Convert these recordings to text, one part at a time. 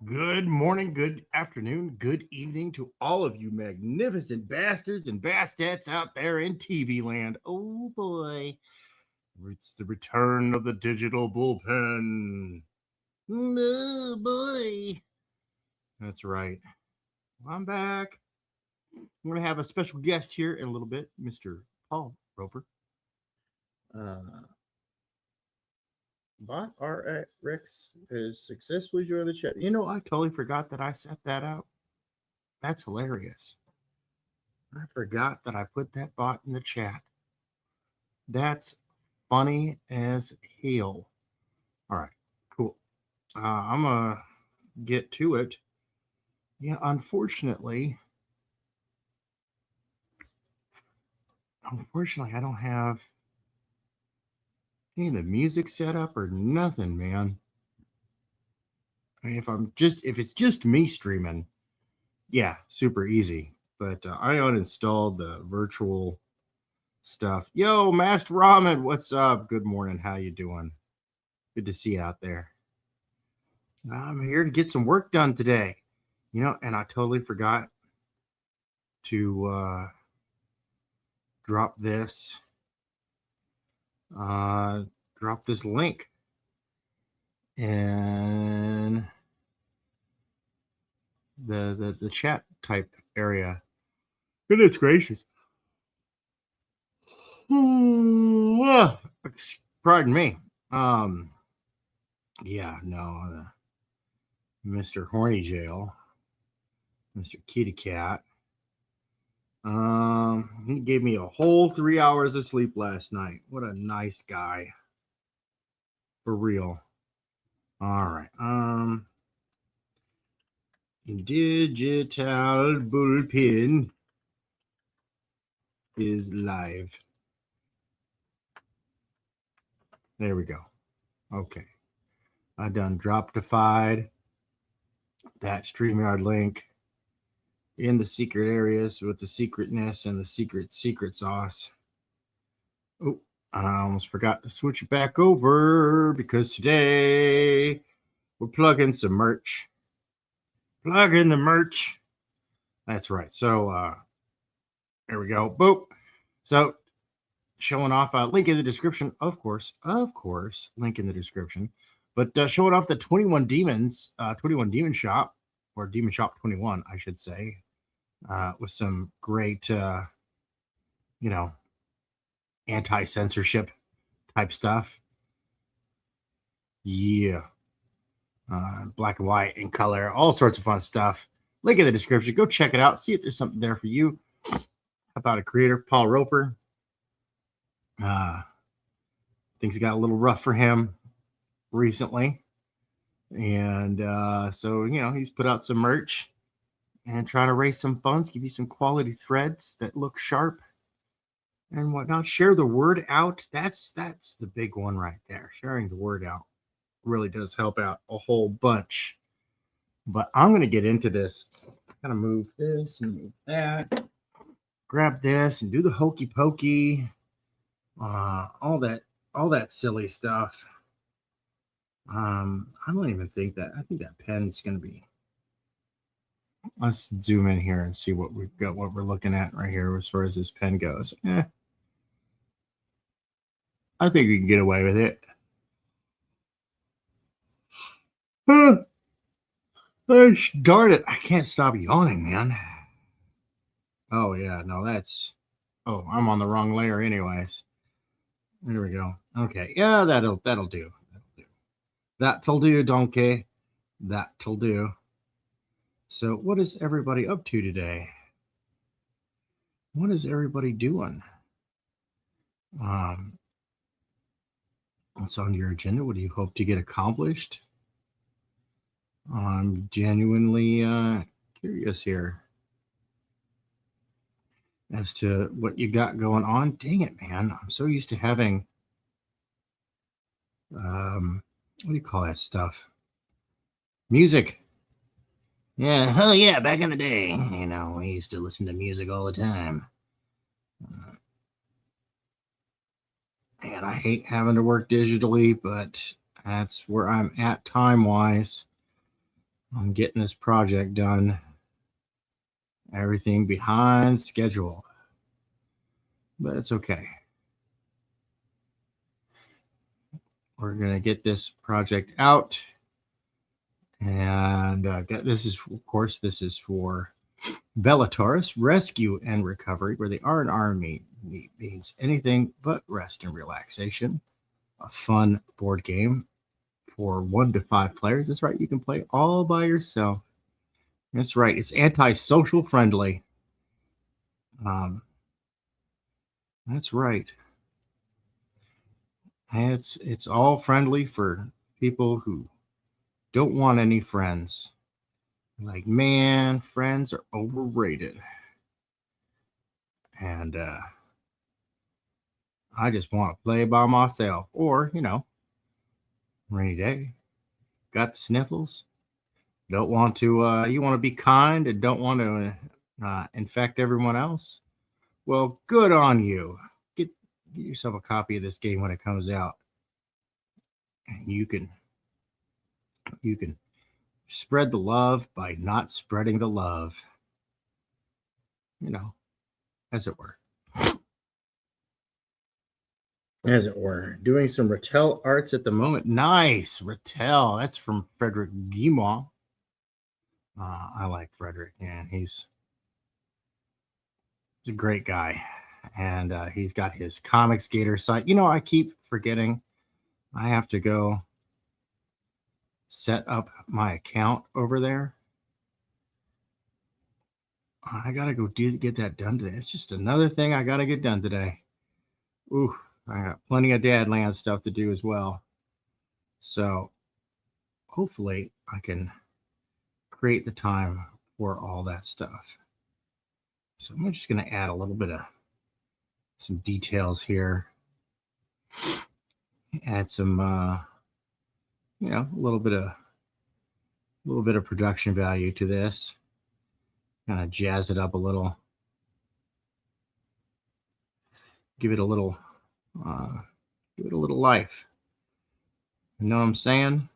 Good morning, good afternoon, good evening to all of you magnificent bastards and bastettes out there in TV land. Oh boy, it's the return of the digital bullpen. Oh boy. That's right. I'm back. I'm going to have a special guest here in a little bit, Mr. Paul Roper. Uh, Bot RX is successfully joined the chat. You know, I totally forgot that I set that out. That's hilarious. I forgot that I put that bot in the chat. That's funny as hell. All right, cool. I'm going to get to it. Yeah, unfortunately, I don't have any of the music set up or nothing, man. I mean, if it's just me streaming, yeah, super easy. But I uninstalled the virtual stuff. Yo, Master Ramen, what's up? Good morning. How you doing? Good to see you out there. I'm here to get some work done today. You know, and I totally forgot to drop this uh, drop this link in the chat type area. Goodness gracious. Pardon me. Yeah, no, Mr. Horny Jail, Mr. Kitty Cat. He gave me a whole 3 hours of sleep last night. What a nice guy. For real. All right. Digital Bullpen is live. There we go. Okay. I done dropped-ified that StreamYard link in the secret areas with the secretness and the secret sauce. Oh, I almost forgot to switch it back over because today we're plugging some merch. Plug in the merch. That's right. So there we go. Boop. So showing off link in the description, of course, link in the description. But showing off the 21 Demons, 21 Demon Shop, or Demon Shop 21, I should say, with some great, anti-censorship type stuff. Yeah. Black and white and color, all sorts of fun stuff. Link in the description. Go check it out. See if there's something there for you. How about a creator, Paul Roper? Things got a little rough for him recently. And so, he's put out some merch and trying to raise some funds, give you some quality threads that look sharp and whatnot. Share the word out. That's the big one right there. Sharing the word out really does help out a whole bunch. But I'm going to get into this. Kind of move this and move that. Grab this and do the hokey pokey. All that silly stuff. I don't even think that. I think that pen's going to be. Let's zoom in here and see what we've got. What we're looking at right here as far as this pen goes. I think we can get away with it. Gosh, darn it. I can't stop yawning, man. Oh, yeah. No, that's... Oh, I'm on the wrong layer anyways. There we go. Okay. Yeah, that'll do. That'll do, donkey. That'll do. So what is everybody up to today? What is everybody doing? What's on your agenda? What do you hope to get accomplished? I'm genuinely curious here as to what you got going on. Dang it, man. I'm so used to having, what do you call that stuff? Music. Yeah, hell yeah, back in the day. We used to listen to music all the time. And I hate having to work digitally, but that's where I'm at time-wise. on getting this project done. Everything behind schedule, but it's okay. We're going to get this project out. And this is, of course, this is for Bellator's Rescue and Recovery, where the R&R means anything but rest and relaxation. A fun board game for 1 to 5 players. That's right, you can play all by yourself. That's right, it's anti-social friendly. That's right. And it's all friendly for people who don't want any friends. Like, man, friends are overrated. And I just want to play by myself. Or, rainy day. Got the sniffles. Don't want to, you want to be kind and don't want to infect everyone else. Well, good on you. Get yourself a copy of this game when it comes out. And you can spread the love by not spreading the love. As it were. As it were. Doing some Rattel arts at the moment. Nice. Rattel. That's from Frederick Guimont. I like Frederick. Yeah, he's a great guy. And he's got his Comics Gator site. I keep forgetting I have to go set up my account over there. I got to go get that done today. It's just another thing I got to get done today. Ooh, I got plenty of Dadland stuff to do as well. So hopefully I can create the time for all that stuff. So I'm just going to add a little bit of some details here. Add some, a little bit of production value to this. Kind of jazz it up a little. Give it a little life. You know what I'm saying?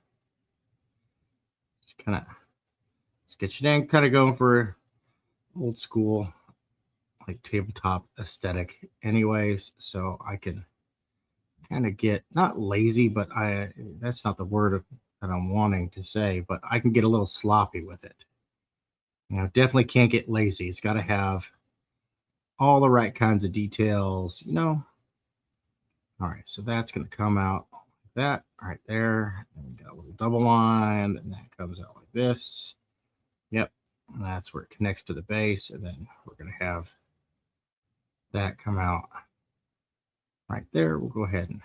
Just kind of sketch it in, kind of going for old school, like tabletop aesthetic anyways. So I can kind of get, not lazy, but that's not the word that I'm wanting to say, but I can get a little sloppy with it. Definitely can't get lazy. It's got to have all the right kinds of details, All right, so that's going to come out like that right there. And we got a little double line, and that comes out like this. Yep, and that's where it connects to the base, and then we're going to have that come out right there. We'll go ahead and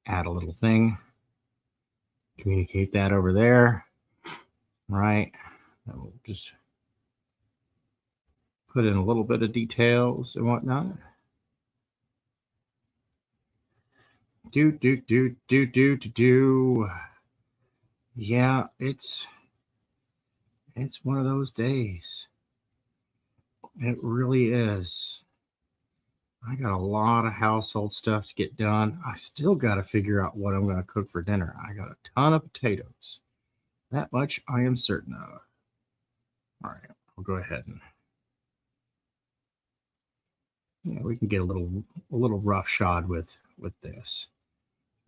add a little thing. Communicate that over there, right? And we'll just put in a little bit of details and whatnot. Do. Yeah, it's one of those days. It really is. I got a lot of household stuff to get done. I still got to figure out what I'm going to cook for dinner. I got a ton of potatoes. That much I am certain of. All right, we'll go ahead and we can get a little roughshod with this.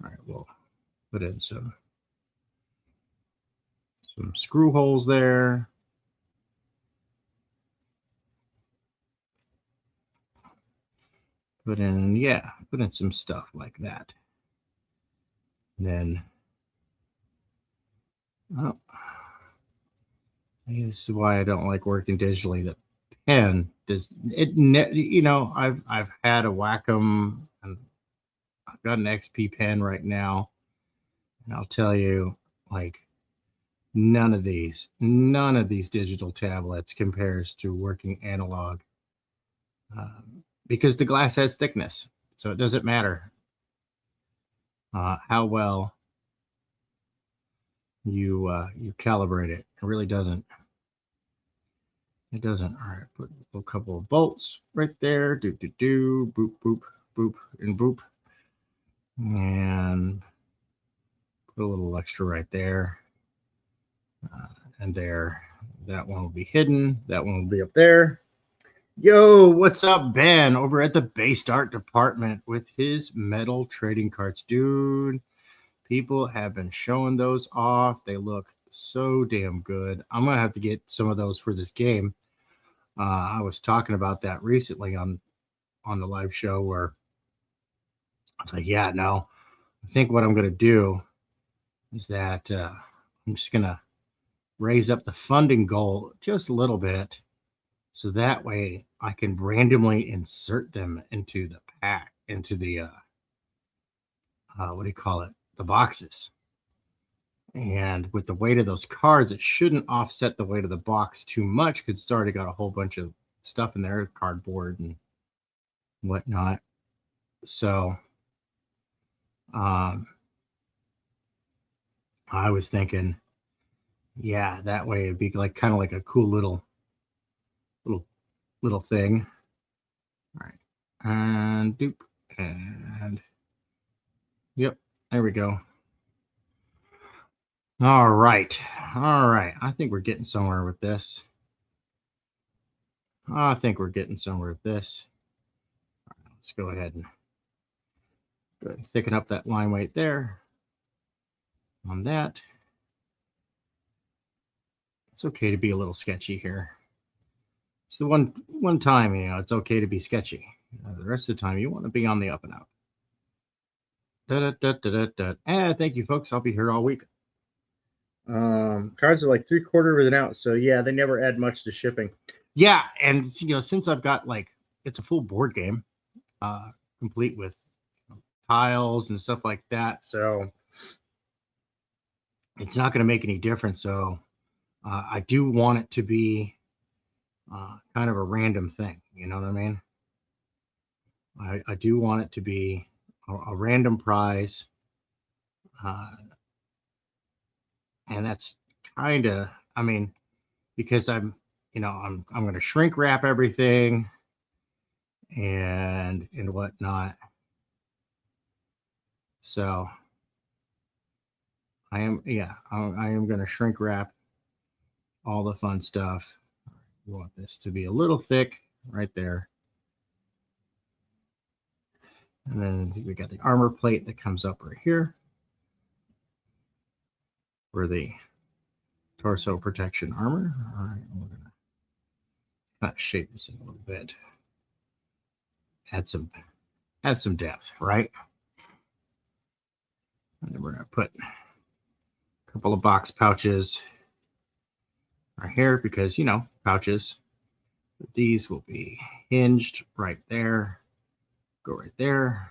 All right, we'll put in some screw holes there. Put in some stuff like that. And then, this is why I don't like working digitally. The pen does it. I've had a Wacom, and I've got an XP pen right now, and I'll tell you, like, none of these digital tablets compares to working analog. Because the glass has thickness, so it doesn't matter how well you calibrate it. It really doesn't. It doesn't. All right, put a couple of bolts right there. Boop, boop, and boop. And put a little extra right there. And there, that one will be hidden. That one will be up there. Yo, what's up, Ben, over at the Base Art Department with his metal trading cards. Dude, people have been showing those off. They look so damn good. I'm going to have to get some of those for this game. I was talking about that recently on the live show where I was like, yeah, no, I think what I'm going to do is that I'm just going to raise up the funding goal just a little bit. So that way I can randomly insert them into the pack, into the, what do you call it? The boxes. And with the weight of those cards, it shouldn't offset the weight of the box too much because it's already got a whole bunch of stuff in there, cardboard and whatnot. So I was thinking, yeah, that way it'd be like kind of like a cool little thing. All right. And doop. And yep, there we go. All right. I think we're getting somewhere with this. Let's go ahead and thicken up that line weight there on that. It's okay to be a little sketchy here. It's the one time, it's okay to be sketchy. The rest of the time, you want to be on the up and out. Thank you, folks. I'll be here all week. Cards are like 3/4 of an ounce, so yeah, they never add much to shipping. Yeah, and since I've got it's a full board game, complete with tiles and stuff like that, so it's not going to make any difference. So I do want it to be kind of a random thing. You know what I mean? I do want it to be a random prize. And that's kind of, because I'm going to shrink wrap everything and whatnot. So I am going to shrink wrap all the fun stuff. We want this to be a little thick right there. And then we got the armor plate that comes up right here for the torso protection armor. All right, we're going to kind of shape this in a little bit. Add some depth, right? And then we're going to put a couple of box pouches right here because, pouches. These will be hinged right there. Go right there.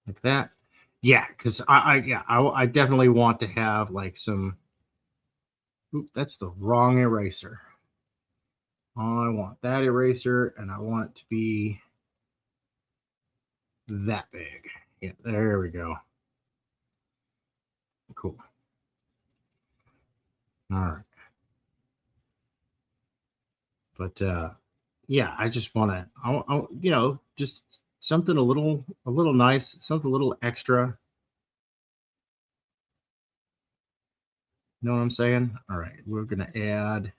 Like that. Yeah, because I definitely want to have like some. Oop, that's the wrong eraser. I want that eraser, and I want it to be that big. Yeah, there we go. Cool. All right. But yeah, I just want to, just something a little nice, something a little extra. Know what I'm saying? All right, we're gonna add.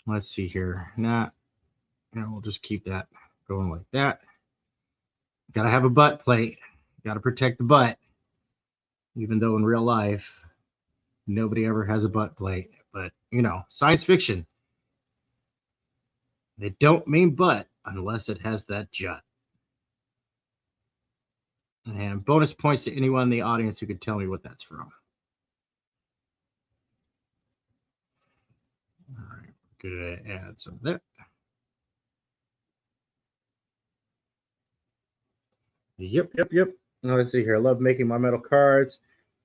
Let's see here. We'll just keep that going like that. Got to have a butt plate. Got to protect the butt. Even though in real life, nobody ever has a butt plate. But, science fiction. They don't mean butt unless it has that jut. And bonus points to anyone in the audience who could tell me what that's from. All right, we're going to add some of that. Yep. Now, let's see here. I love making my metal cards,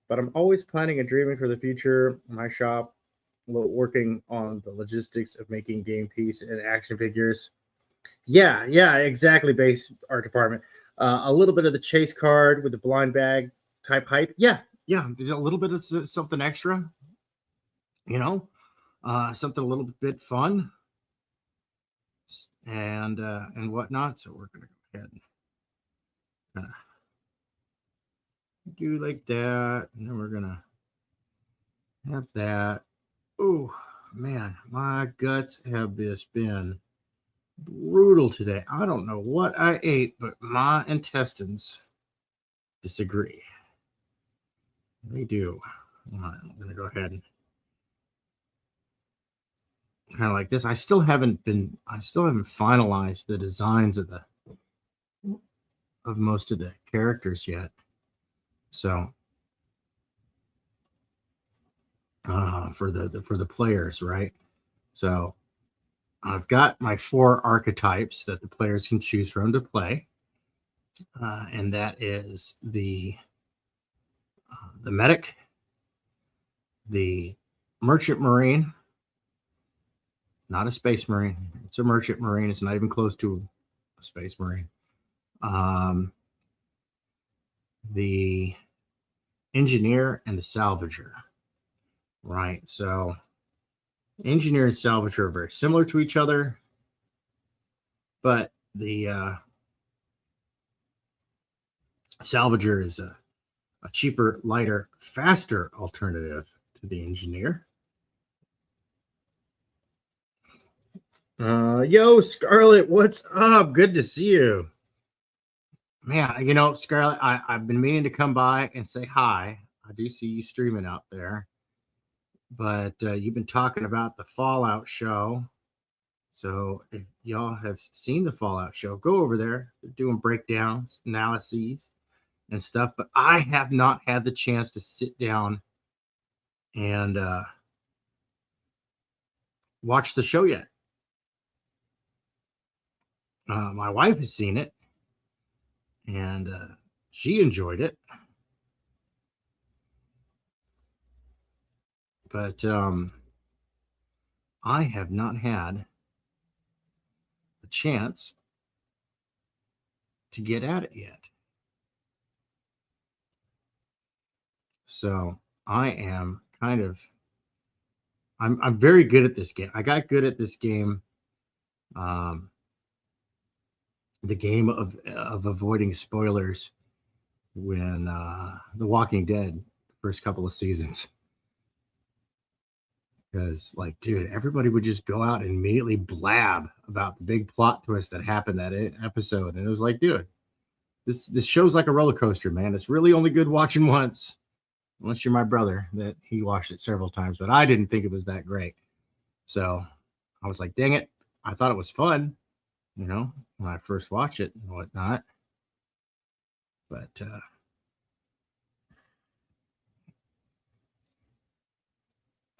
but I'm always planning and dreaming for the future. My shop, working on the logistics of making game piece and action figures. Yeah, exactly. Base art department. A little bit of the chase card with the blind bag type hype. Yeah. There's a little bit of something extra. Something a little bit fun and whatnot. So we're gonna go ahead and do like that, and then we're gonna have that. Oh man, my guts have just been brutal today. I don't know what I ate, but my intestines disagree. They do. I'm gonna go ahead and kind of like this. I still haven't finalized the designs of most of the characters yet. So for the players, right? So I've got my 4 archetypes that the players can choose from to play, and that is the medic, the merchant marine, not a space marine. It's a merchant marine. It's not even close to a space marine. The engineer and the salvager, right? So engineer and salvager are very similar to each other, but the salvager is a cheaper, lighter, faster alternative to the engineer. Yo, Scarlett, what's up? Good to see you. Man, you know, Scarlett, I've been meaning to come by and say hi. I do see you streaming out there, but you've been talking about the Fallout show. So if y'all have seen the Fallout show, go over there. They're doing breakdowns, analyses, and stuff. But I have not had the chance to sit down and watch the show yet. My wife has seen it, and she enjoyed it. But I have not had a chance to get at it yet. So I am kind of I'm very good at this game. I got good at this game. The game of avoiding spoilers when The Walking Dead first couple of seasons. Because, like, dude, everybody would just go out and immediately blab about the big plot twist that happened that episode. And it was like, dude, this show's like a roller coaster, man. It's really only good watching once. Unless you're my brother, that he watched it several times. But I didn't think it was that great. So I was like, dang it. I thought it was fun, you know, when I first watched it and whatnot. But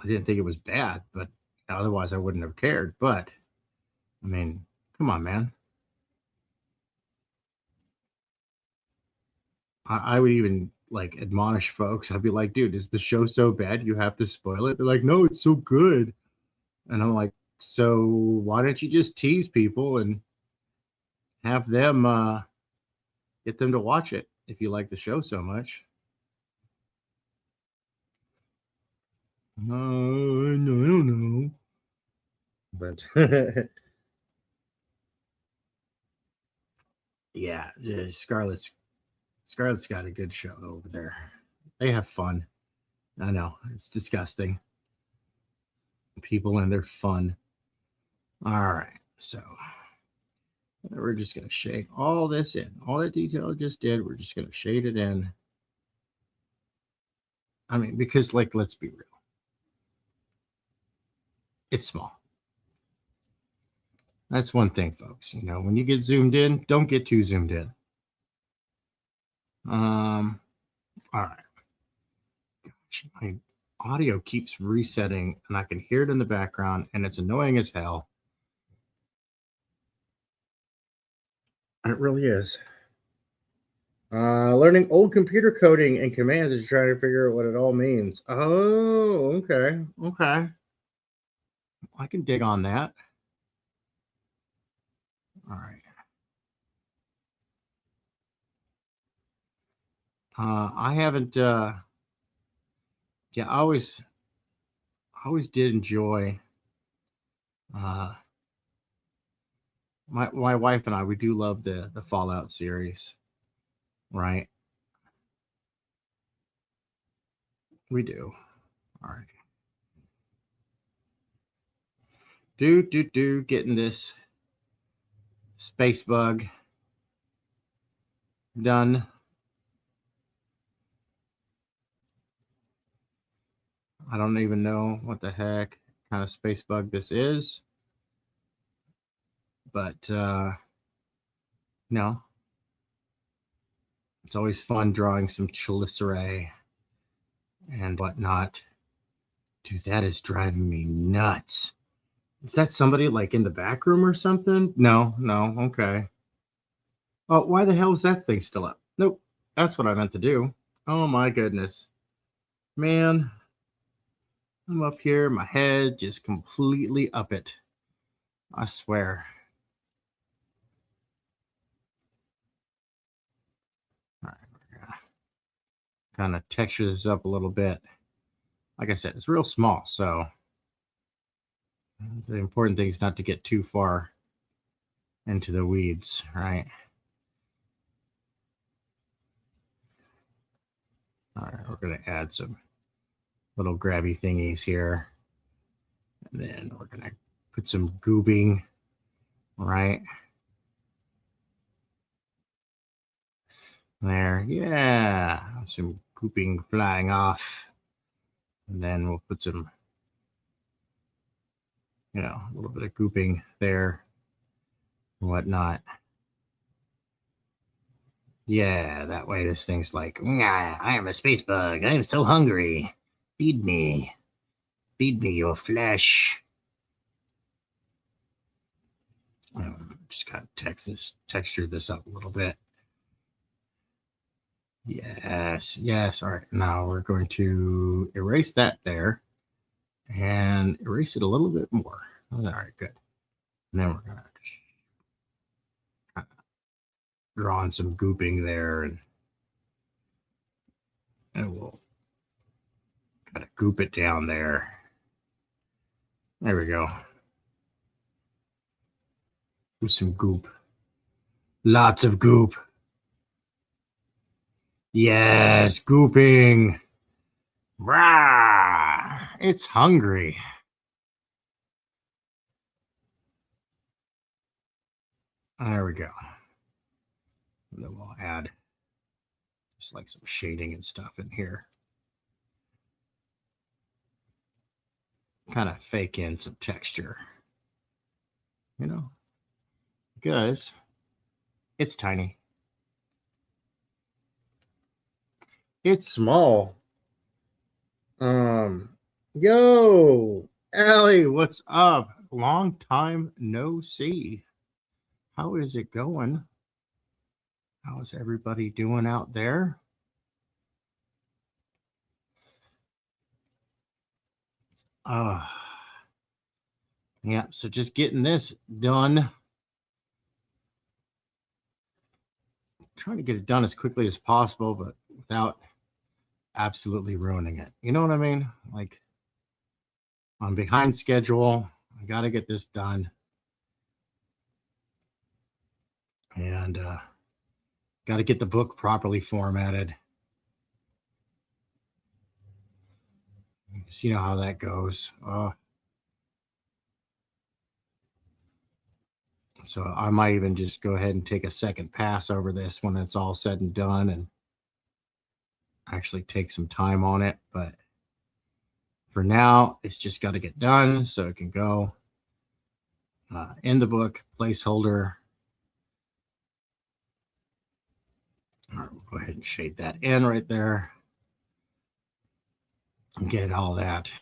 I didn't think it was bad, but otherwise I wouldn't have cared. But I mean, come on, man. I would even like admonish folks. I'd be like, dude, is the show so bad you have to spoil it? They're like, no, it's so good. And I'm like, so why don't you just tease people and have them get them to watch it if you like the show so much? No, I don't know. But yeah, Scarlett's got a good show over there. They have fun. I know it's disgusting. People and their fun. All right, so we're just gonna shade all this in. All that detail I just did, we're just gonna shade it in. I mean, because like, let's be real. It's small. That's one thing, folks. You know, when you get zoomed in, don't get too zoomed in. All right. Gosh, my audio keeps resetting and I can hear it in the background and it's annoying as hell. It really is. Learning old computer coding and commands and trying to figure out what it all means. Oh, okay. Okay. I can dig on that. All right. I haven't yeah, I always did enjoy my wife and I, we do love the Fallout series, right? We do. All right. Getting this space bug done. I don't even know what the heck kind of space bug this is, but no, it's always fun drawing some chelicerae and whatnot. Dude, that is driving me nuts. Is that somebody like in the back room or something? No, okay. Oh, why the hell is that thing still up? Nope, that's what I meant to do. Oh my goodness. Man, I'm up here, my head just completely up it. I swear. All right, we're gonna kind of texture this up a little bit. Like I said, it's real small, so the important thing is not to get too far into the weeds, right? All right, we're going to add some little grabby thingies here. And then we're going to put some gooping, right? There, yeah, some gooping flying off. And then we'll put some, a little bit of gooping there and whatnot. Yeah, that way this thing's like, I am a space bug. I am so hungry. Feed me. Feed me your flesh. Just kind of texture this up a little bit. Yes. All right, now we're going to erase that there and erase it a little bit more. All right, good. And then we're going to kind of draw on some gooping there, and we'll kind of goop it down there. There we go. With some goop. Lots of goop. Yes, gooping. Rah! It's hungry. There we go. And then we'll add just like some shading and stuff in here. Kind of fake in some texture. Because it's tiny. It's small. Yo, Allie, what's up? Long time no see. How is it going? How is everybody doing out there? Yeah, so just getting this done. Trying to get it done as quickly as possible, but without absolutely ruining it. You know what I mean? Like, I'm behind schedule. I got to get this done. And got to get the book properly formatted. So you know how that goes. So I might even just go ahead and take a second pass over this when it's all said and done and actually take some time on it. But for now, it's just got to get done so it can go in the book, placeholder. All right, we'll go ahead and shade that in right there and get all that.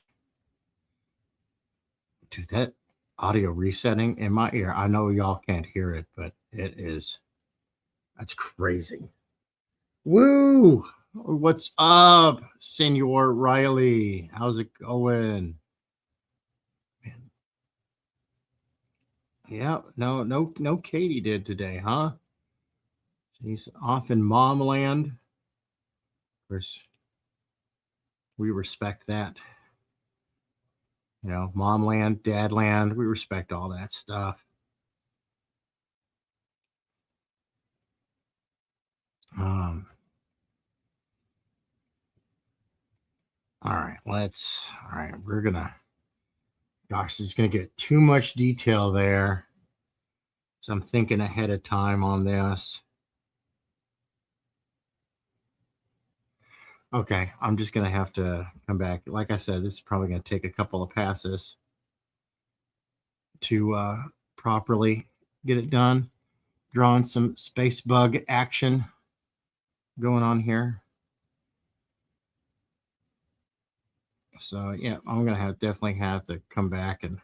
Dude, that audio resetting in my ear, I know y'all can't hear it, but that's crazy. Woo! What's up, Senor Riley? How's it going? Man. Yeah, no Katie did today, huh? She's off in mom land. Of course, we respect that. Mom land, dad land, we respect all that stuff. All right, we're gonna, gosh, there's gonna get too much detail there. So I'm thinking ahead of time on this. Okay, I'm just gonna have to come back. Like I said, this is probably gonna take a couple of passes to properly get it done. Drawing some space bug action going on here. So yeah, I'm gonna definitely have to come back and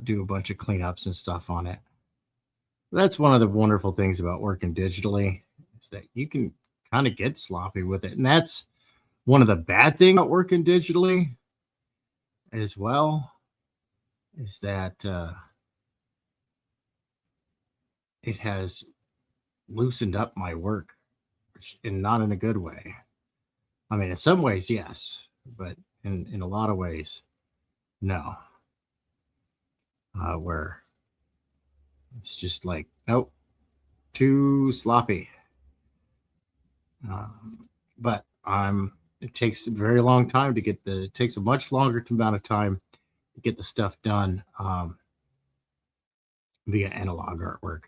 do a bunch of cleanups and stuff on it. That's one of the wonderful things about working digitally is that you can kind of get sloppy with it, and that's one of the bad things about working digitally as well, is that it has loosened up my work, and not in a good way. I mean, in some ways, yes, but in a lot of ways, no. Where it's just like, nope, too sloppy. But it takes a very long time to get it takes a much longer amount of time to get the stuff done via analog artwork.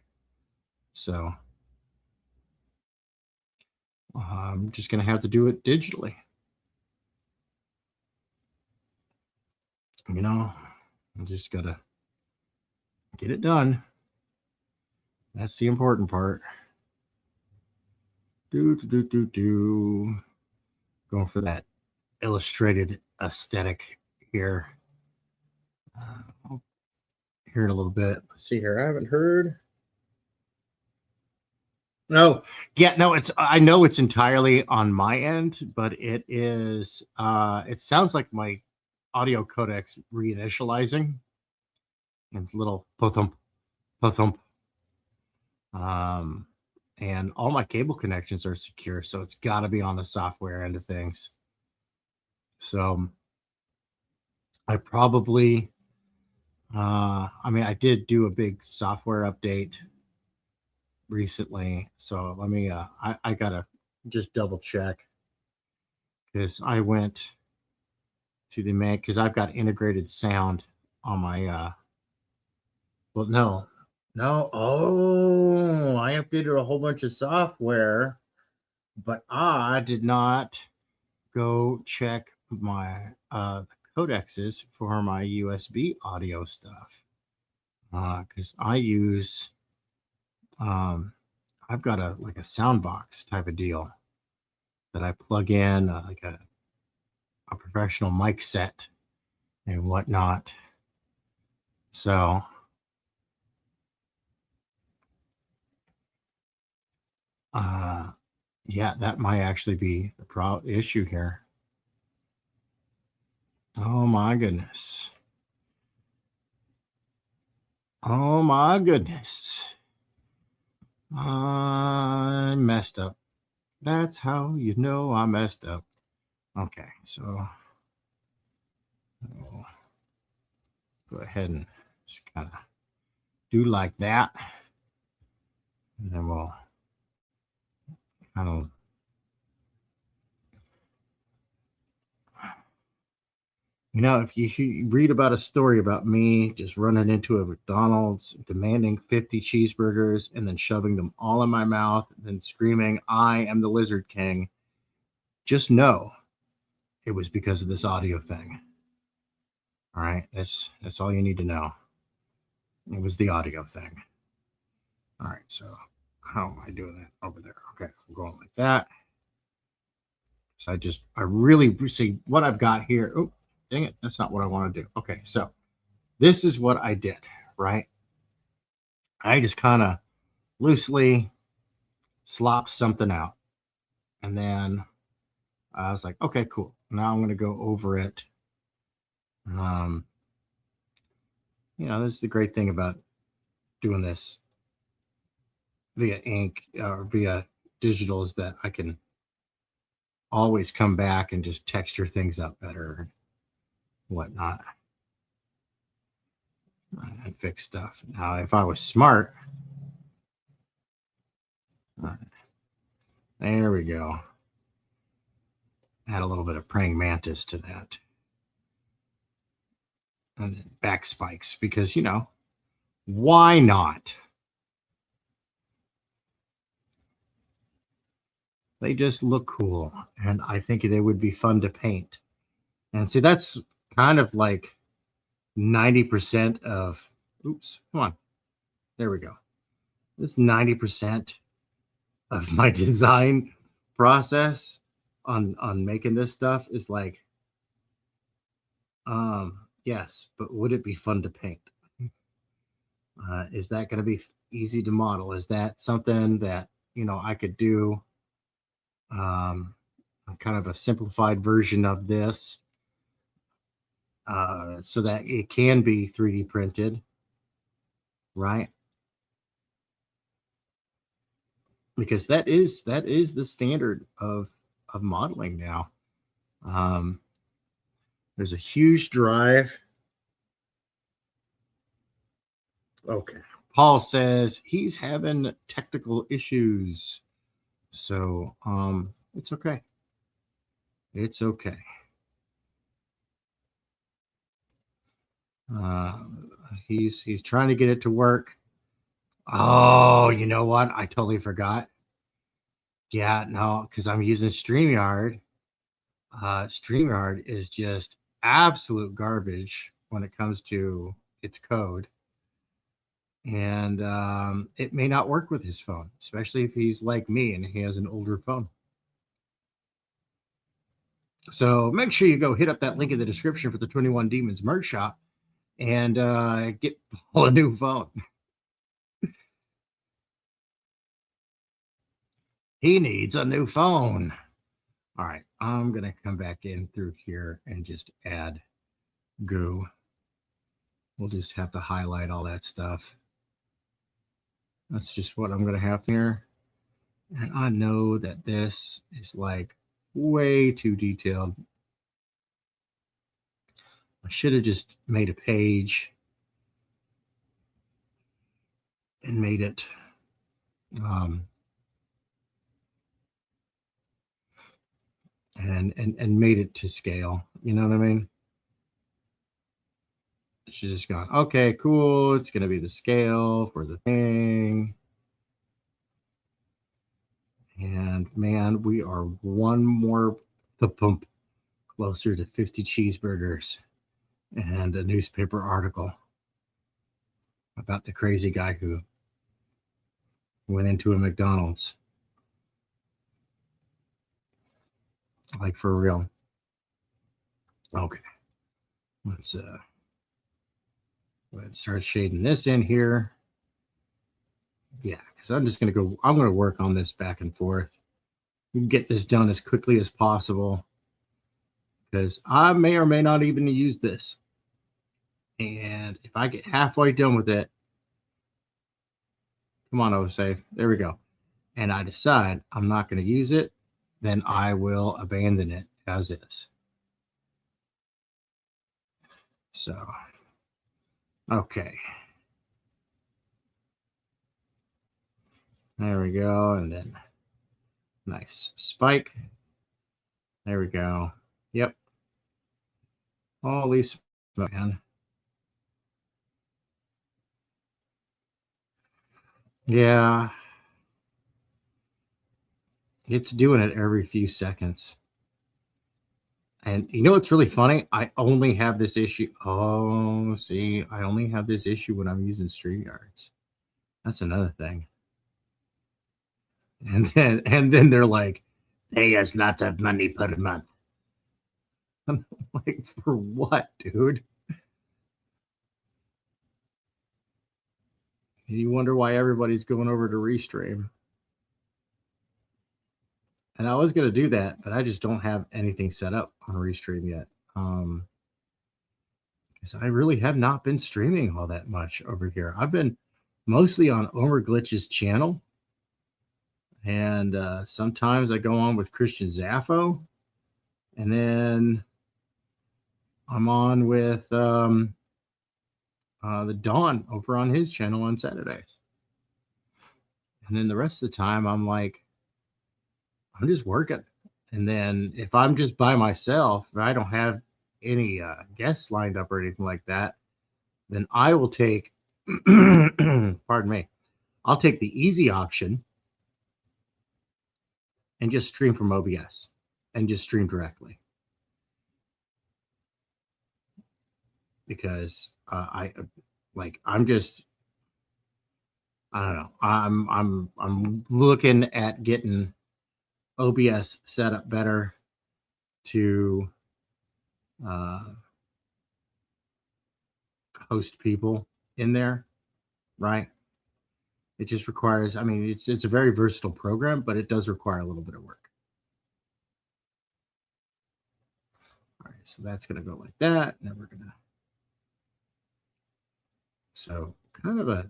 So I'm just going to have to do it digitally. I just got to get it done. That's the important part. Going for that illustrated aesthetic here. I'll hear it a little bit. Let's see here. I haven't heard. No, yeah, no, I know it's entirely on my end, but it is it sounds like my audio codec's reinitializing and little po-thump, po-thump. And all my cable connections are secure, so it's got to be on the software end of things. So I probably I did do a big software update recently, so let me I gotta just double check, because I went to the Mac because I've got integrated sound on my well, no, I updated a whole bunch of software, but I did not go check my codexes for my USB audio stuff, because I use I've got a sound box type of deal that I plug in, like a professional mic set and whatnot. So yeah, that might actually be the issue here. Oh my goodness. Oh my goodness. I messed up. That's how you know I messed up. Okay, so I'll go ahead and just kind of do like that. And then we'll kind of, if you read about a story about me just running into a McDonald's, demanding 50 cheeseburgers, and then shoving them all in my mouth, and then screaming, "I am the Lizard King," just know it was because of this audio thing. All right, that's all you need to know. It was the audio thing. All right, so how am I doing that over there? Okay, I'm going like that. So I really see what I've got here. Oh, dang it, that's not what I want to do. Okay, so this is what I did, right? I just kind of loosely slopped something out. And then I was like, okay, cool. Now I'm going to go over it. This is the great thing about doing this via ink or via digital, is that I can always come back and just texture things up better and whatnot and fix stuff. Now, if I was smart, There we go. Add a little bit of praying mantis to that. And then back spikes, because, you know, why not? They just look cool. And I think they would be fun to paint. And see, that's kind of like 90% of, oops, come on. There we go. This 90% of my design process on making this stuff is like, yes, but would it be fun to paint? Is that going to be easy to model? Is that something that, you know, I could do kind of a simplified version of this so that it can be 3D printed, right? Because that is the standard of modeling now. There's a huge drive. Okay. Paul says he's having technical issues. So it's okay. It's okay. He's trying to get it to work. Oh, you know what? I totally forgot. Yeah, no, because I'm using StreamYard. StreamYard is just absolute garbage when it comes to its code. And it may not work with his phone, especially if he's like me and he has an older phone. So make sure you go hit up that link in the description for the 21 Demons merch shop and get Paul a new phone. He needs a new phone. All right, I'm going to come back in through here and just add goo. We'll just have to highlight all that stuff. That's just what I'm going to have here. And I know that this is like way too detailed. I should have just made a page and made it and made it to scale. You know what I mean? She's just gone, okay, cool. It's going to be the scale for the thing. And man, we are one more the bump closer to 50 cheeseburgers and a newspaper article about the crazy guy who went into a McDonald's. Like for real. Okay. Let's start shading this in here. Yeah, because I'm just going to go, I'm going to work on this back and forth. Get this done as quickly as possible because I may or may not even use this. And if I get halfway done with it, come on, Osei, there we go. And I decide I'm not going to use it, then I will abandon it as is. So, okay. There we go. And then nice spike. There we go. Yep. Holy man. Yeah. It's doing it every few seconds. And you know what's really funny? I only have this issue. Oh, see, I only have this issue when I'm using StreamYards. That's another thing. And then they're like, pay us lots of money per month. I'm like, for what, dude? You wonder why everybody's going over to Restream. And I was going to do that, but I just don't have anything set up on Restream yet. Because I really have not been streaming all that much over here. I've been mostly on Omer Glitch's channel. And sometimes I go on with Christian Zaffo. And then I'm on with the Dawn over on his channel on Saturdays. And then the rest of the time, I'm like I'm just working. And then if I'm just by myself and I don't have any guests lined up or anything like that, then I will take, pardon me, I'll take the easy option and just stream from OBS and just stream directly. Because I'm just, I don't know. I'm looking at getting OBS set up better to host people in there, right? It just requires, I mean, it's a very versatile program, but it does require a little bit of work. All right, so that's going to go like that. Now we're going to, so kind of a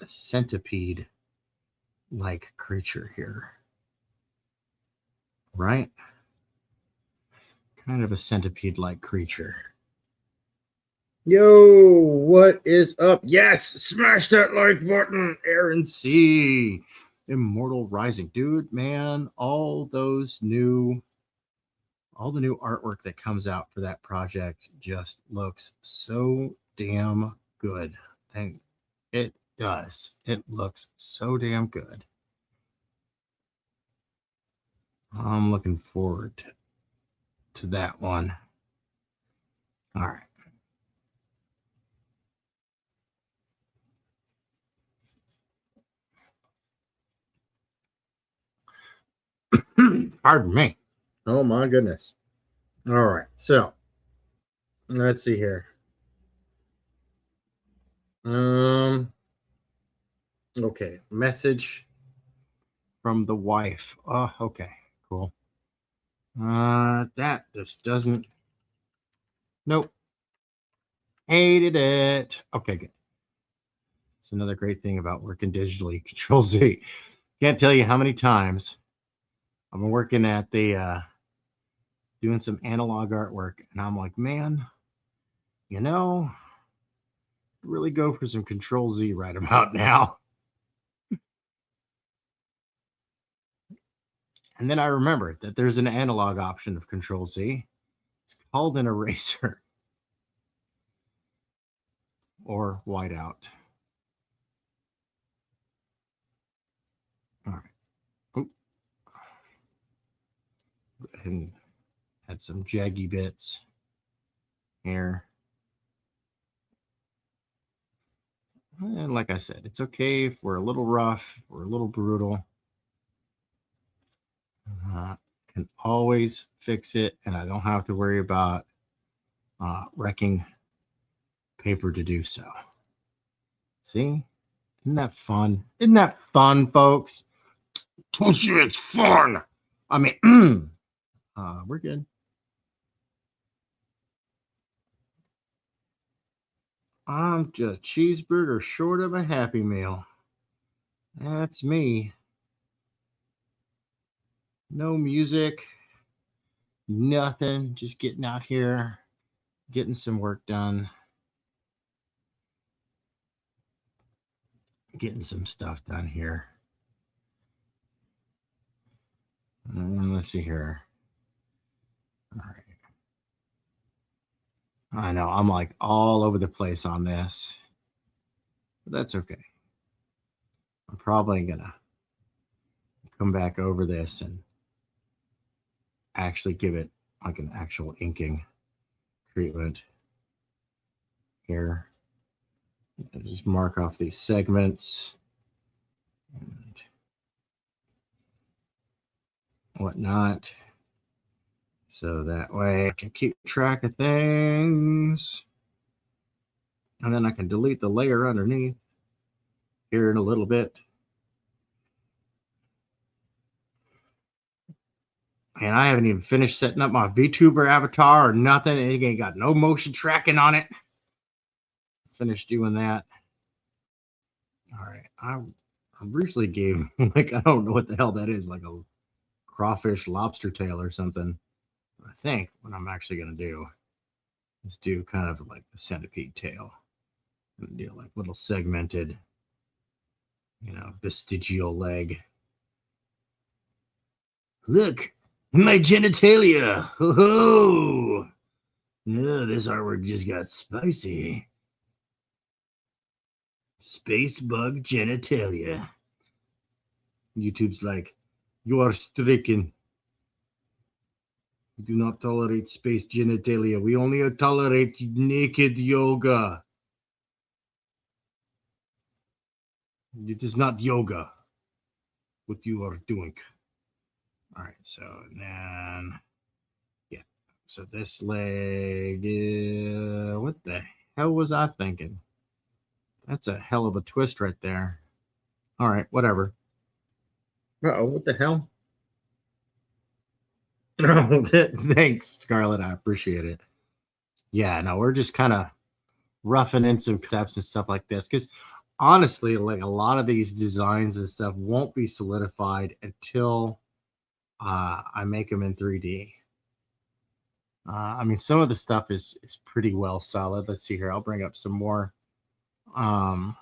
centipede-like creature here, right? Kind of a centipede-like creature. Yo, what is up? Yes, smash that like button, Aaron C. Immortal Rising. Dude, man, all the new artwork that comes out for that project just looks so damn good. And it does. It looks so damn good. I'm looking forward to that one. All right. Pardon me. Oh my goodness. All right. So let's see here. Okay. Message from the wife. Oh, okay. Cool. That just doesn't. Nope. Hated it. Okay, good. It's another great thing about working digitally. Control Z. Can't tell you how many times I've been working at the doing some analog artwork, and I'm like, man, you know, really go for some Control Z right about now. And then I remembered that there's an analog option of Control Z. It's called an eraser or whiteout. All right. Oop. And add some jaggy bits here. And like I said, it's okay if we're a little rough, we're a little brutal. Can always fix it, and I don't have to worry about wrecking paper to do so. See? Isn't that fun? Isn't that fun, folks? Told you it's fun. I mean, we're good. I'm just cheeseburger short of a Happy Meal. That's me. No music, nothing. Just getting out here, getting some work done, getting some stuff done here. Let's see here. All right. I know I'm like all over the place on this, but that's okay. I'm probably gonna come back over this and actually give it like an actual inking treatment here. I'll just mark off these segments and whatnot. So that way I can keep track of things. And then I can delete the layer underneath here in a little bit. And I haven't even finished setting up my VTuber avatar or nothing. It ain't got no motion tracking on it. Finished doing that. All right. I originally gave, like, I don't know what the hell that is, like a crawfish lobster tail or something. I think what I'm actually going to do is do kind of like the centipede tail. And do like little segmented, vestigial leg Look, my genitalia. Ho ho. Yeah, this artwork just got spicy. Space bug genitalia. YouTube's like, you are stricken. We do not tolerate space genitalia. We only tolerate naked yoga. It is not yoga. What you are doing. All right, so then, yeah. So this leg, what the hell was I thinking? That's a hell of a twist right there. All right, whatever. Uh-oh, what the hell? Oh, thanks, Scarlett. I appreciate it. Yeah, no, we're just kind of roughing in some steps and stuff like this because honestly, like a lot of these designs and stuff won't be solidified until I make them in 3D. I mean, some of the stuff is pretty well solid. Let's see here. I'll bring up some more Bellatorus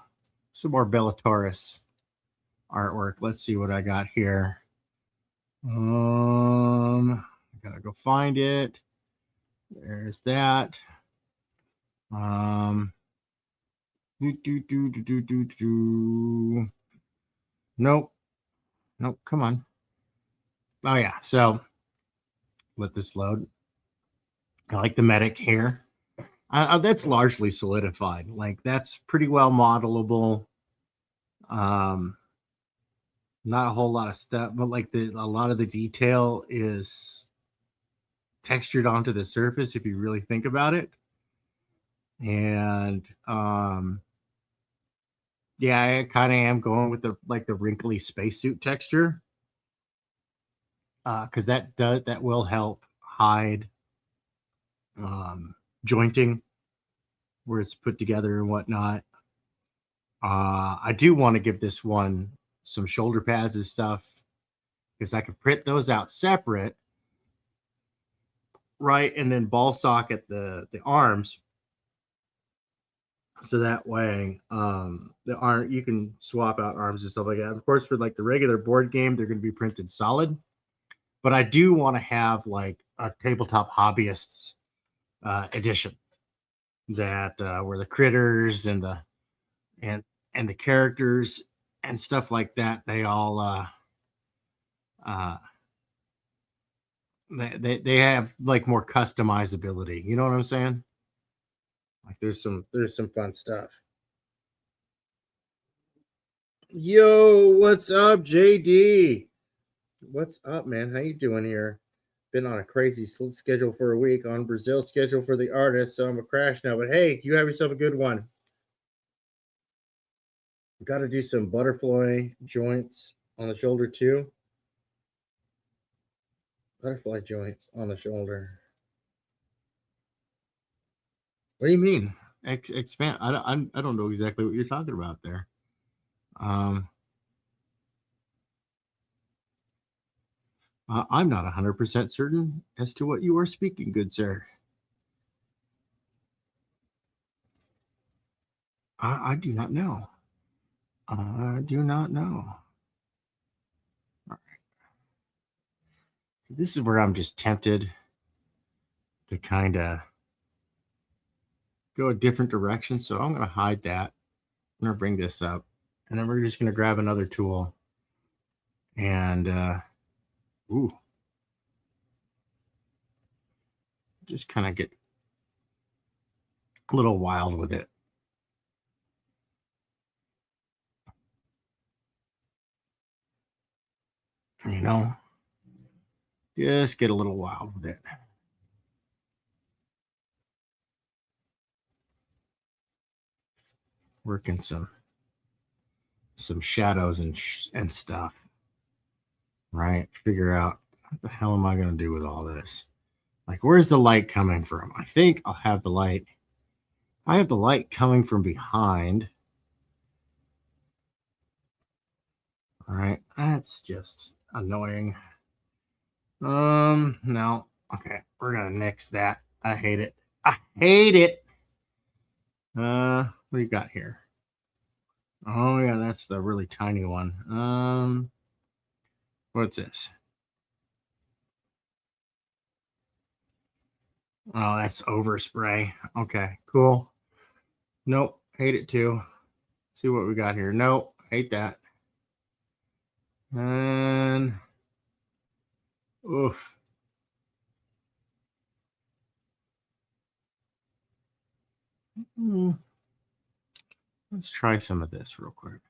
artwork. Let's see what I got here. I gotta go find it. There's that. Nope. Come on. Oh yeah. So let this load. I like the medic here. That's largely solidified. Like that's pretty well modelable. Not a whole lot of stuff, but like a lot of the detail is textured onto the surface if you really think about it. And yeah, I kind of am going with the wrinkly spacesuit texture. Because that will help hide jointing where it's put together and whatnot. I do want to give this one some shoulder pads and stuff because I can print those out separate, right? And then ball socket the arms. So that way, the arm you can swap out arms and stuff like that. Of course, for like the regular board game, they're going to be printed solid. But I do want to have like a tabletop hobbyists edition that where the critters and the characters and stuff like that, they all they have like more customizability. You know what I'm saying? Like there's some fun stuff. Yo, what's up, JD? What's up, man? How you doing here? Been on a crazy schedule for a week, on Brazil schedule for the artist, so I'm a crash now. But hey, you have yourself a good one. Got to do some butterfly joints on the shoulder too. Butterfly joints on the shoulder. What do you mean? Expand? I don't know exactly what you're talking about there. I'm not 100% certain as to what you are speaking, good sir. I do not know. I do not know. All right. So this is where I'm just tempted to kind of go a different direction. So I'm going to hide that. I'm going to bring this up. And then we're just going to grab another tool. And, just kind of get a little wild with it. You know, just get a little wild with it. Working some shadows and stuff, right? Figure out what the hell am I going to do with all this? Like, where's the light coming from? I think I'll have the light. I have the light coming from behind. All right, that's just annoying. No. Okay, we're gonna nix that. I hate it. I hate it. What do you got here? Oh yeah, that's the really tiny one. What's this? Oh, that's overspray. Okay, cool. Nope, hate it too. See what we got here. Nope, hate that. And oof. Let's try some of this real quick.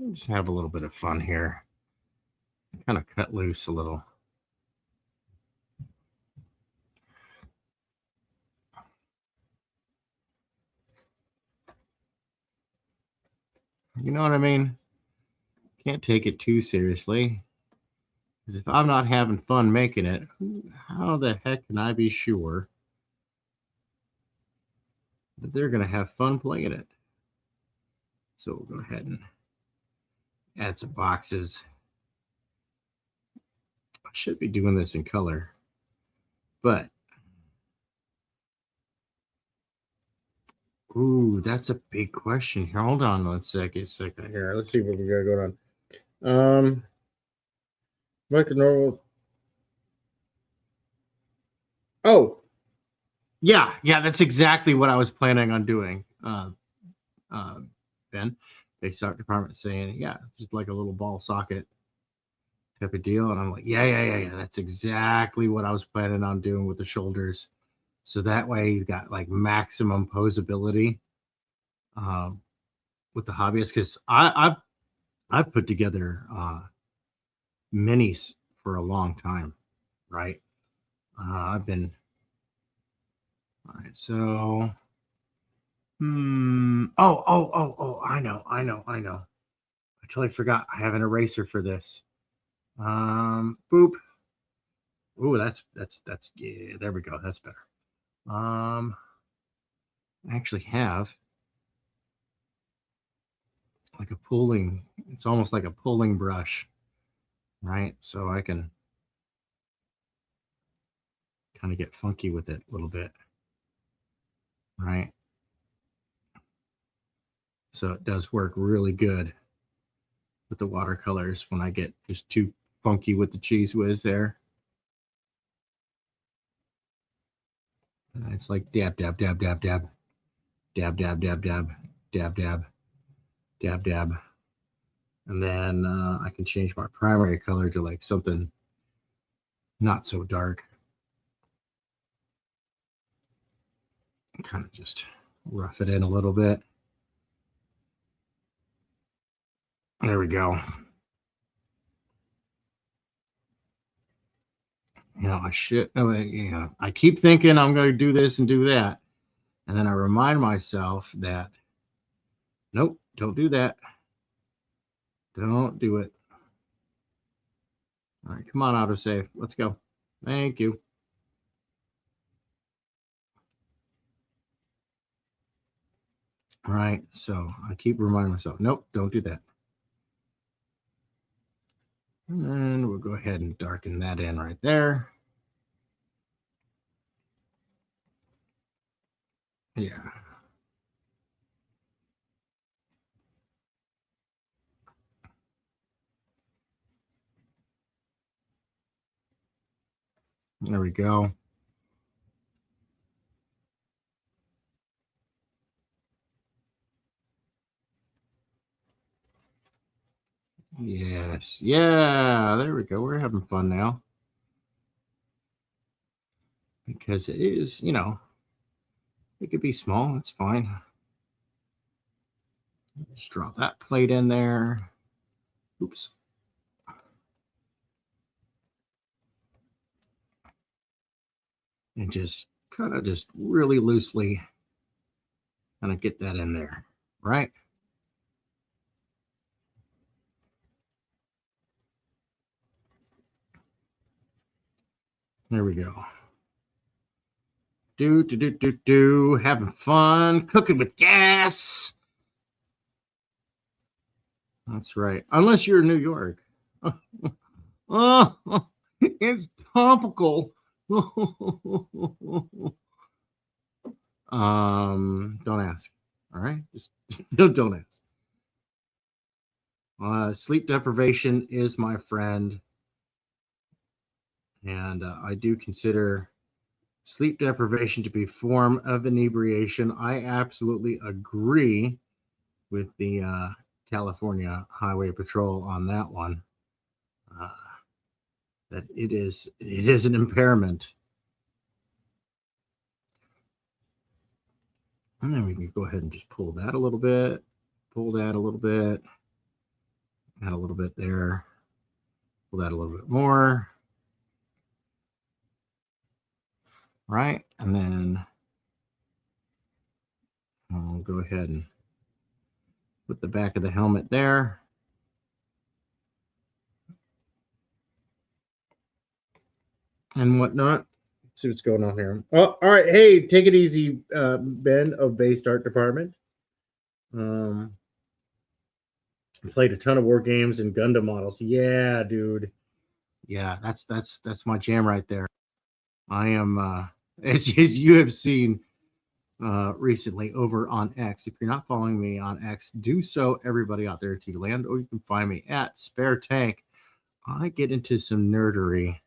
Just have a little bit of fun here. Kind of cut loose a little. You know what I mean? Can't take it too seriously. Because if I'm not having fun making it, how the heck can I be sure that they're going to have fun playing it? So we'll go ahead and add some boxes. I should be doing this in color, but ooh, that's a big question here. Hold on one second here. Let's see what we got going on. Make a normal. Oh, yeah, that's exactly what I was planning on doing. Ben, they start department saying, yeah, just like a little ball socket type of deal. And I'm like, yeah. That's exactly what I was planning on doing with the shoulders. So that way you got like maximum posability with the hobbyist. Because I've put together minis for a long time, right? I've been all right. So, oh, I know. I totally forgot. I have an eraser for this. Boop. Ooh, that's yeah. There we go. That's better. I actually have like a pulling. It's almost like a pulling brush, right? So I can kind of get funky with it a little bit, right? So it does work really good with the watercolors when I get just too funky with the cheese whiz there. It's like dab, dab, dab, dab, dab, dab, dab, dab, dab, dab, dab, dab, dab. And then I can change my primary color to like something not so dark. Kind of just rough it in a little bit. There we go. I keep thinking I'm going to do this and do that. And then I remind myself that, nope, don't do that. Don't do it. All right, come on, autosave. Let's go. Thank you. All right, so I keep reminding myself, nope, don't do that. And then we'll go ahead and darken that in right there. Yeah. There we go. Yes. Yeah, there we go. We're having fun now. Because it is, it could be small. It's fine. Just drop that plate in there. Oops. And just kind of just really loosely kind of get that in there, right? There we go. Having fun cooking with gas. That's right. Unless you're in New York. Oh, it's topical Don't ask. All right, just don't ask. Sleep deprivation is my friend, and I do consider sleep deprivation to be a form of inebriation. I absolutely agree with the California Highway Patrol on that one. That it is an impairment. And then we can go ahead and just pull that a little bit, pull that a little bit, add a little bit there, pull that a little bit more. Right, and then I'll go ahead and put the back of the helmet there. And whatnot. Let's see what's going on here. Oh, all right. Hey, take it easy, Ben of Base Art Department. Played a ton of war games and Gundam models. Yeah, dude. Yeah, that's my jam right there. I am as you have seen recently over on X. If you're not following me on X, do so, everybody out there to land, or you can find me at Spare Tank. I get into some nerdery.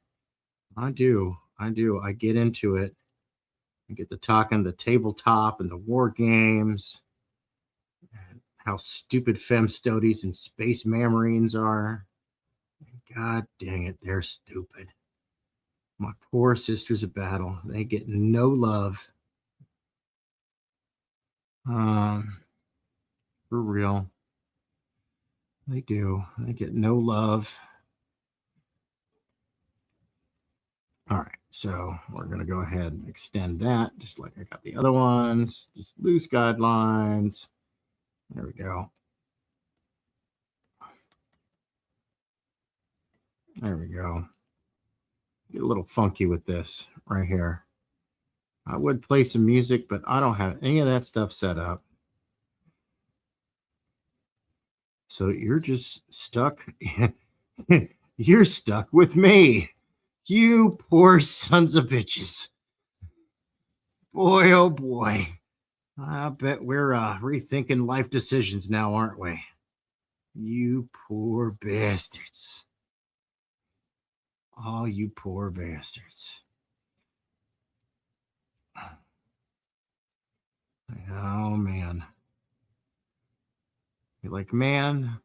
I do. I get into it. I get to talking the tabletop and the war games, and how stupid femstodies and space marines are. God dang it, they're stupid. My poor sisters of battle, they get no love. For real. They do. They get no love. All right, so we're going to go ahead and extend that just like I got the other ones. Just loose guidelines. There we go. There we go. Get a little funky with this right here. I would play some music, but I don't have any of that stuff set up. So you're just stuck. You're stuck with me. You poor sons of bitches. Boy, oh boy. I bet we're rethinking life decisions now, aren't we? You poor bastards. Oh, you poor bastards. Oh, man. You're like, man,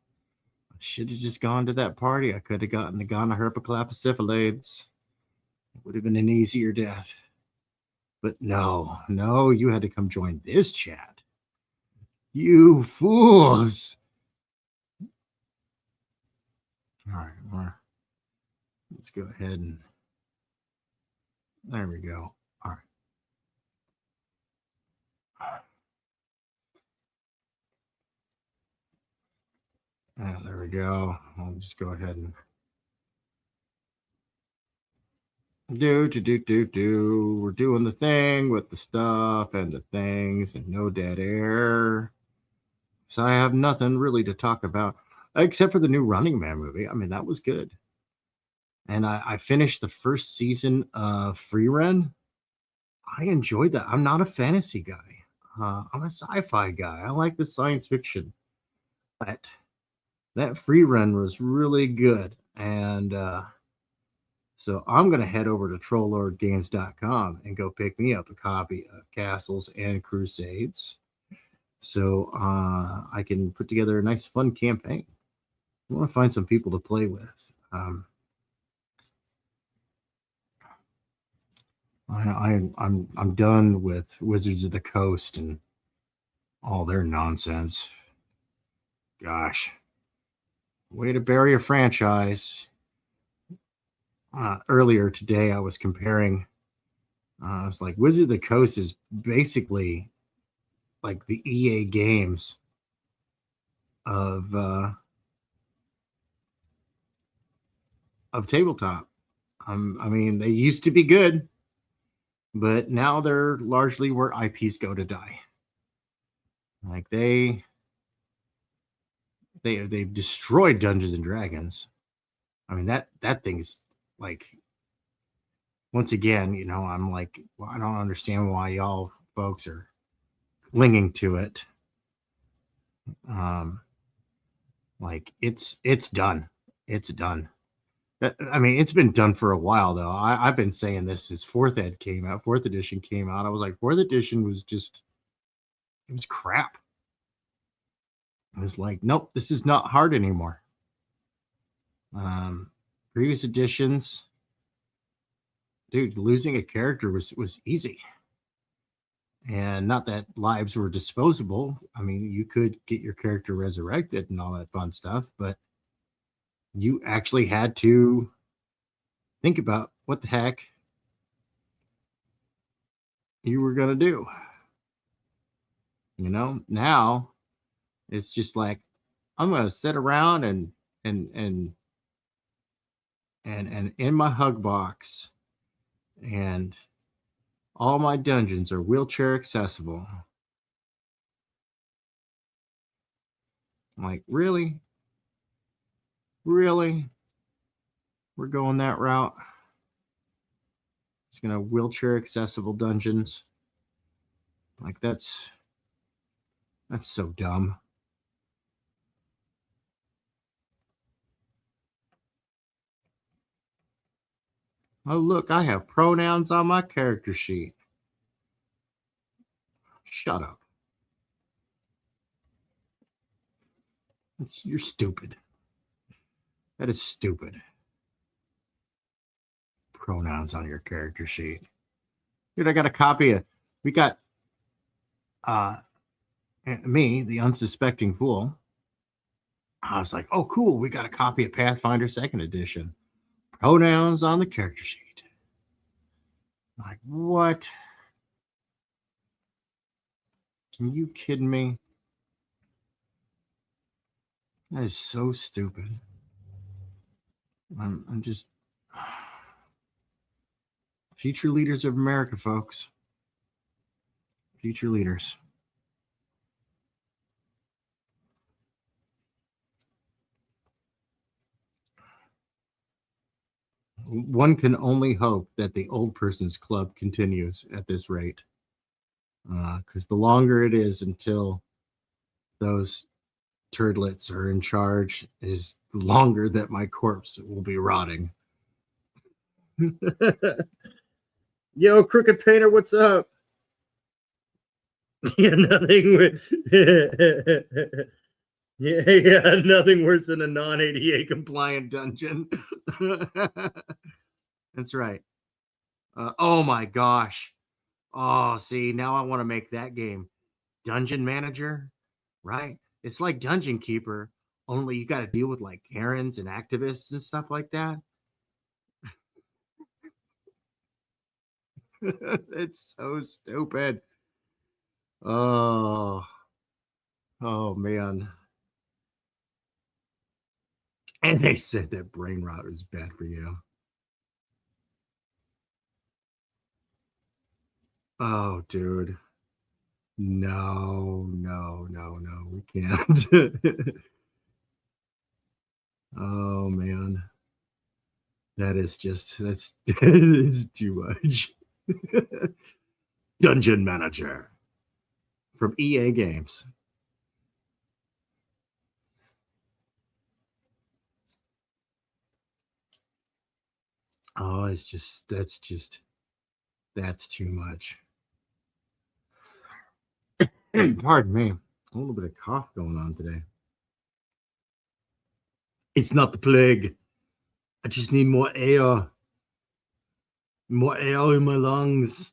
I should have just gone to that party. I could have gotten the gonorrhea-herpes-syphilades. It would have been an easier death. But no, you had to come join this chat. You fools. All right, well, let's go ahead and there we go. All right. There we go. I'll just go ahead and do. We're doing the thing with the stuff and the things and no dead air. So I have nothing really to talk about except for the new Running Man movie. I mean, that was good. And I finished the first season of Free Run. I enjoyed that. I'm not a fantasy guy. I'm a sci-fi guy. I like the science fiction. But that Free Run was really good. And so I'm going to head over to trolllordgames.com and go pick me up a copy of Castles and Crusades. So I can put together a nice, fun campaign. I want to find some people to play with. I'm done with Wizards of the Coast and all their nonsense. Gosh, way to bury a franchise. Earlier today, I was comparing. I was like, Wizards of the Coast is basically like the EA games of tabletop. I mean, they used to be good, but now they're largely where IPs go to die. Like they've destroyed Dungeons and Dragons. I mean that thing's like once again, you know, I'm like, well, I don't understand why y'all folks are clinging to it. Like it's done. It's done. I mean, it's been done for a while though. I've been saying this since fourth edition came out. I was like, fourth edition was just, it was crap. I was like, nope, this is not hard anymore. Previous editions, dude, losing a character was easy. And not that lives were disposable. I mean, you could get your character resurrected and all that fun stuff, but you actually had to think about what the heck you were going to do. You know, now it's just like, I'm going to sit around and in my hug box, and all my dungeons are wheelchair accessible. I'm like, really? Really? We're going that route? It's gonna wheelchair accessible dungeons. Like that's so dumb. Oh look, I have pronouns on my character sheet. Shut up. You're stupid. That is stupid. Pronouns on your character sheet. Dude, I got a copy of, we got me, the unsuspecting fool. I was like, oh cool, we got a copy of Pathfinder 2nd edition. Pronouns on the character sheet. Like, what? Are you kidding me? That is so stupid. I'm just future leaders of America, folks. Future leaders. One can only hope that the old person's club continues at this rate. Because the longer it is until those turdlets are in charge, is the longer that my corpse will be rotting. Yo, Crooked Painter, what's up? Yeah, nothing with yeah, nothing worse than a non-ADA compliant dungeon. That's right. Oh my gosh. Oh, see, now I want to make that game Dungeon Manager, right? It's like Dungeon Keeper, only you got to deal with like Karens and activists and stuff like that. It's so stupid. Oh, oh man. And they said that brain rot was bad for you. Oh, dude. No, no, no, no, we can't. Oh man. That is just that's it's too much. Dungeon Manager from EA Games. Oh, it's just that's too much. Pardon me. A little bit of cough going on today. It's not the plague. I just need more air. More air in my lungs.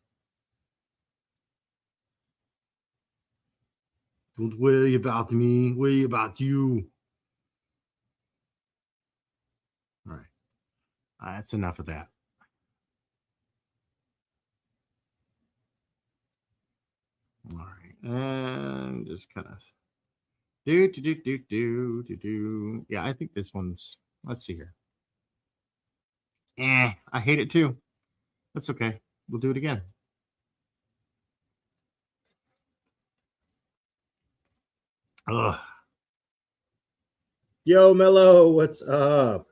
Don't worry about me. Worry about you. All right. That's enough of that. All right. And just kind of do. Yeah, I think this one's, let's see here. I hate it too. That's okay. We'll do it again. Ugh. Yo, Mello, what's up?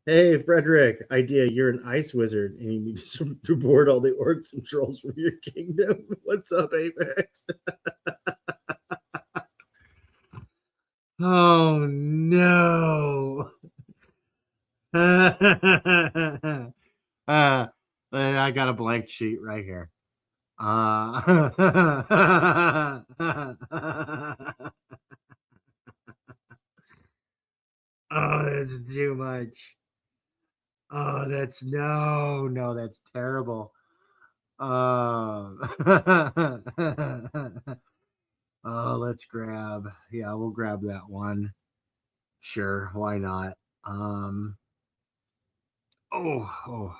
Hey, Frederick, idea. You're an ice wizard and you need to board all the orcs and trolls from your kingdom. What's up, Apex? Oh, no. I got a blank sheet right here. Oh, that's too much. Oh, that's no, that's terrible. Oh, oh, let's grab. Yeah, we'll grab that one. Sure, why not? Um, oh,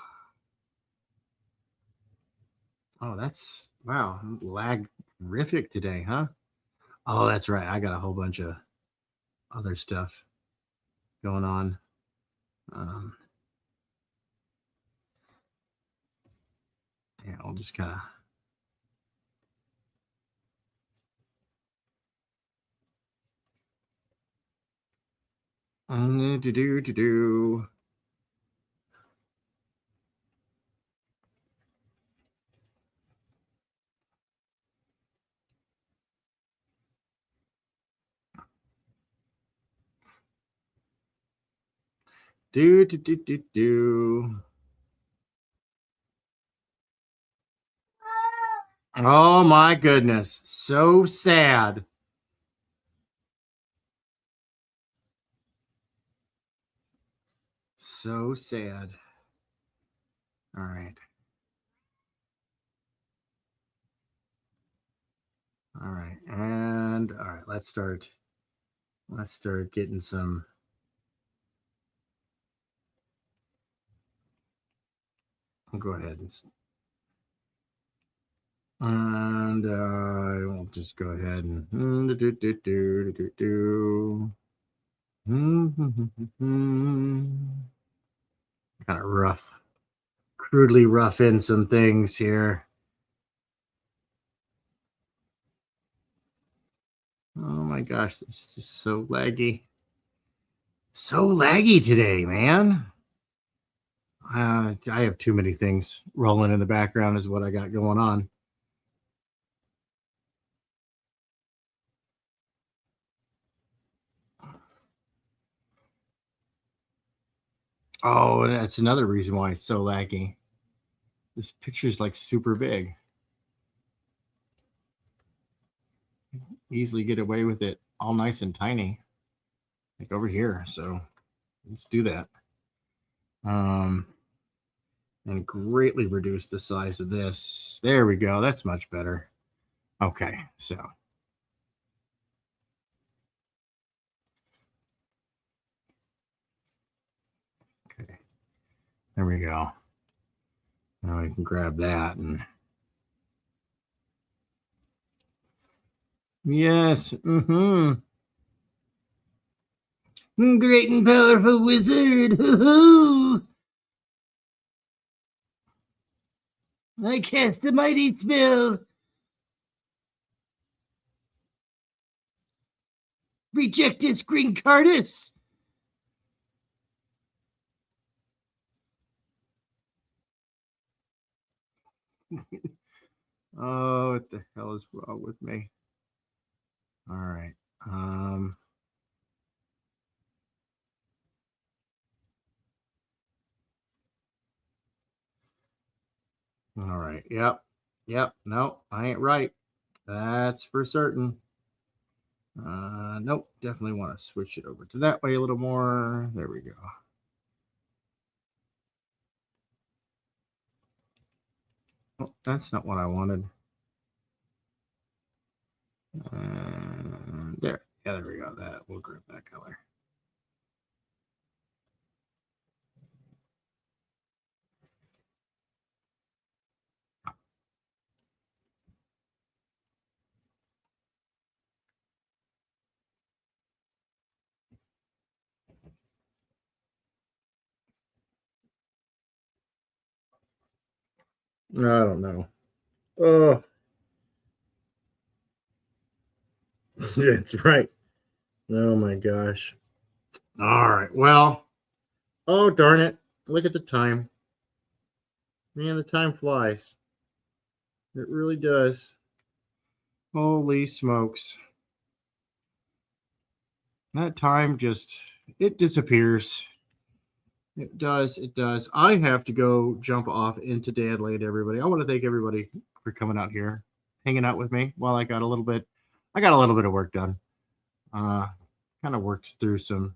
oh, that's wow, lag-rific today, huh? Oh, that's right. I got a whole bunch of other stuff going on. Um, yeah, I'll just kind of. Do. Do. Oh my goodness. So sad. So sad. All right. All right. And all right, let's start getting some. I'll go ahead and we'll just go ahead and kind of crudely rough in some things here. Oh my gosh, it's just so laggy. So laggy today, man. I have too many things rolling in the background, is what I got going on. Oh, and that's another reason why it's so laggy. This picture's like super big. Easily get away with it all nice and tiny, like over here. So let's do that. Um, and greatly reduce the size of this. There we go. That's much better. Okay, so okay, there we go. Now we can grab that and yes, great and powerful wizard. I cast a mighty spell. Reject his green cardus. Oh, what the hell is wrong with me? All right. All right. Yep. No, I ain't right. That's for certain. Nope. Definitely want to switch it over to that way a little more. There we go. Oh, that's not what I wanted. There. Yeah, there we go. That we'll grab that color. I don't know. Oh, that's right. Oh my gosh. All right. Well, Oh, darn it. Look at the time. Man, the time flies. It really does. Holy smokes. That time just, it disappears. It does. It does. I have to go jump off into Dadland, everybody. I want to thank everybody for coming out here, hanging out with me while I got a little bit of work done. Kind of worked through some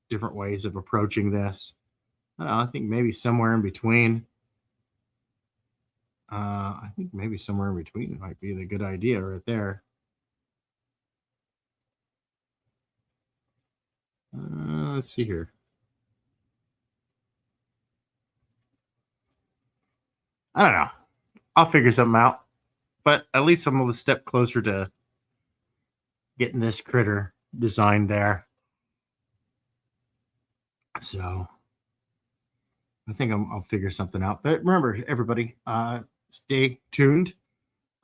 different ways of approaching this. I think maybe somewhere in between. I think maybe somewhere in between might be the good idea right there. Let's see here. I don't know. I'll figure something out. But at least I'm a step closer to getting this critter designed there. So I think I'll figure something out. But remember, everybody, stay tuned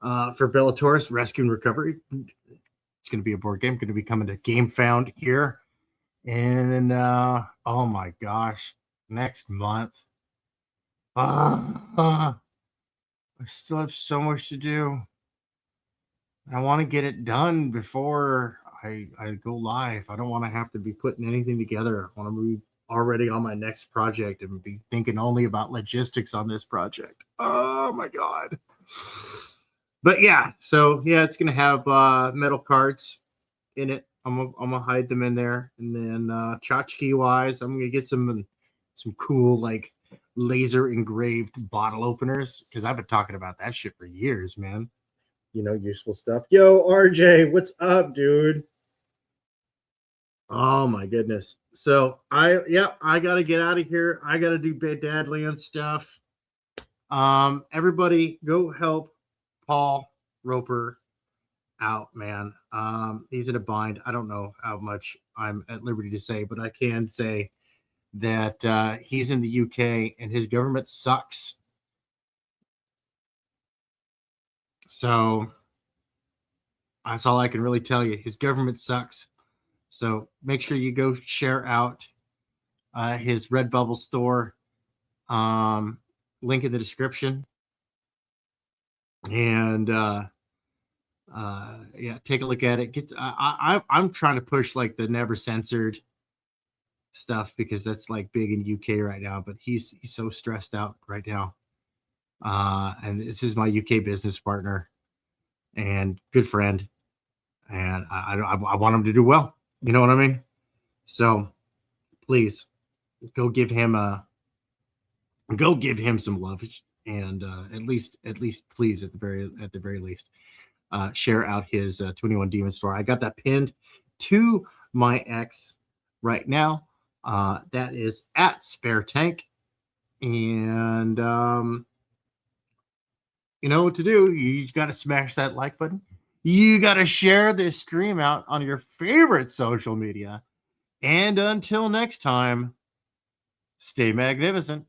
for Bellator's Rescue and Recovery. It's going to be a board game. Going to be coming to Game Found here. And oh my gosh, next month. I still have so much to do. I want to get it done before I go live. I don't want to have to be putting anything together. I want to be already on my next project and be thinking only about logistics on this project. Oh my God. But yeah, so yeah, it's going to have metal cards in it. I'm gonna hide them in there. And then tchotchke wise, I'm going to get some cool like laser engraved bottle openers because I've been talking about that shit for years, man. You know, useful stuff. Yo, RJ, what's up, dude? Oh my goodness. So I gotta get out of here. I gotta do Dadland stuff. Everybody go help Paul Roper out, man. He's in a bind. I don't know how much I'm at liberty to say, but I can say that he's in the UK and his government sucks. So that's all I can really tell you. His government sucks. So make sure you go share out his Redbubble store. Link in the description. And yeah, take a look at it. I'm trying to push like the never censored stuff because that's like big in UK right now. But he's so stressed out right now. And this is my UK business partner and good friend. And I want him to do well. You know what I mean? So please go give him some love, and at least please at the very least share out his 21 Demon store. I got that pinned to my X right now. That is at Spare Tank, and you know what to do. You got to smash that like button. You got to share this stream out on your favorite social media. And until next time, stay magnificent.